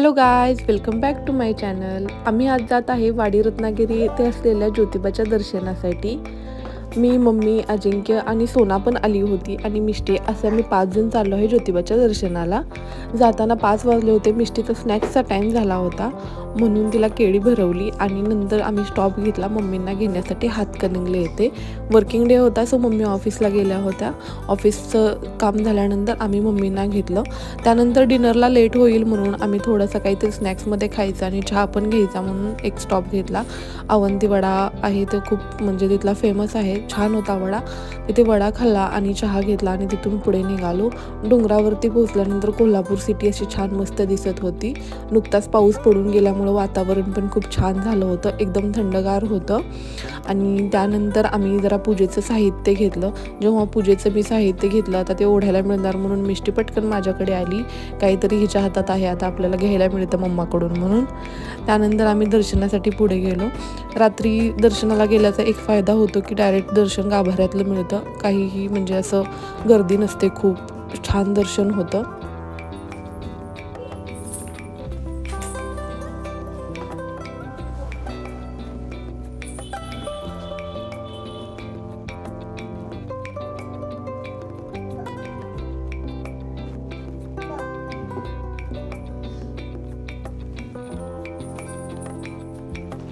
Hello guys, welcome back to my channel. आम्ही आज जात आहे वाडी रत्नागिरी येथे असलेल्या ज्योतिबाच्या दर्शनासाठी। मी, मम्मी, अजिंक्य आणि सोना पण आली होती आणि मिष्टी, असे आम्ही 5 जण चाललो आहे ज्योतिबाच्या दर्शनाला। जाताना 5 वाजले होते। मिष्टीचा स्नॅक्सचा टाइम झाला होता म्हणून तिला केळी भरवली आणि नंतर आम्ही स्टॉप घेतला मम्मींना घेण्यासाठी हातकणंगले येथे। वर्किंग डे होता, सो मम्मी ऑफिसला गेल्या होत्या। ऑफिसचं काम झाल्यानंतर आम्ही मम्मींना घेतलं। त्यानंतर डिनरला लेट होईल म्हणून आम्ही थोडंसं काहीतरी स्नॅक्समध्ये खायचं आणि चहा पण घ्यायचा म्हणून एक स्टॉप घेतला। अवंती वडा आहे, तो खूप म्हणजे तिथला फेमस आहे, छान होता वडा। तिथे वडा खाल्ला आणि चहा घेतला आणि तिथून पुढे निघालो। डोंगरावरती पोहोचल्यानंतर कोल्हापूर सिटी अशी छान मस्त दिसत होती। नुकताच पाऊस पडून गेल्यामुळे वातावरण पण खूप छान झालं होतं, एकदम थंडगार होतं। आणि त्यानंतर आम्ही जरा पूजेचं साहित्य घेतलं। जेव्हा पूजेचं मी साहित्य घेतलं आता ते ओढायला मिळणार म्हणून मिष्टी पटकन माझ्याकडे आली, काहीतरी हिच्या हातात आहे, आता आपल्याला घ्यायला मिळतं मम्माकडून म्हणून। त्यानंतर आम्ही दर्शनासाठी पुढे गेलो। रात्री दर्शनाला गेल्याचा एक फायदा होतो की डायरेक्ट दर्शन गाभाऱ्यातलं मिळतं, काहीही म्हणजे असं गर्दी नसते, खूप छान दर्शन होतं।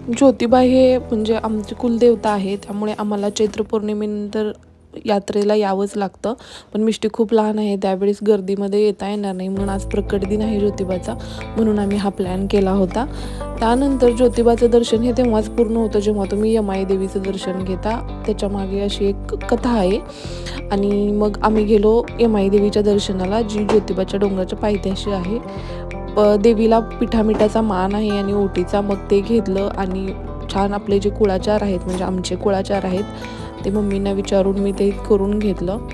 ज्योतिबा हे म्हणजे आमची कुलदेवता आहे, त्यामुळे आम्हाला चैत्र पौर्णिमेनंतर यात्रेला यावंच लागतं। पण मिष्टी खूप लहान आहे, त्यावेळेस गर्दीमध्ये येता येणार नाही म्हणून आज प्रकट दिन आहे ज्योतिबाचा, म्हणून आम्ही हा प्लॅन केला होता। त्यानंतर ज्योतिबाचं दर्शन हे तेव्हाच पूर्ण होतं जेव्हा तुम्ही यमाई देवीचं दर्शन घेता, त्याच्यामागे अशी एक कथा आहे। आणि मग आम्ही गेलो यमाई देवीच्या दर्शनाला, जी ज्योतिबाच्या डोंगराच्या पायथ्याशी आहे। देवीला पिठामिठाचा मान आहे आणि ओटीचा, मग ते घेतलं आणि छान आपले जे कुळाचार आहेत म्हणजे आमचे कुळाचार आहेत ते मम्मींना विचारून मी ते करून घेतलं।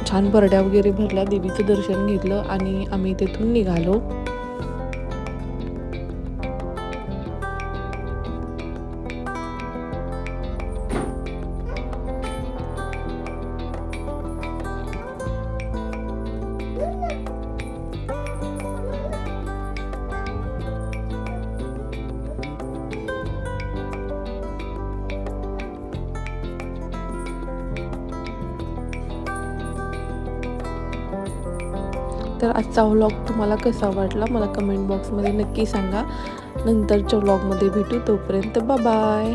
छान परड्या वगैरे भरल्या, देवीचं दर्शन घेतलं आणि आम्ही तिथून निघालो। तर आजचा व्लॉग तुम्हाला कसा वाटला मला कमेंट बॉक्समध्ये नक्की सांगा। नंतरच्या व्लॉगमध्ये भेटू, तोपर्यंत बाय बाय।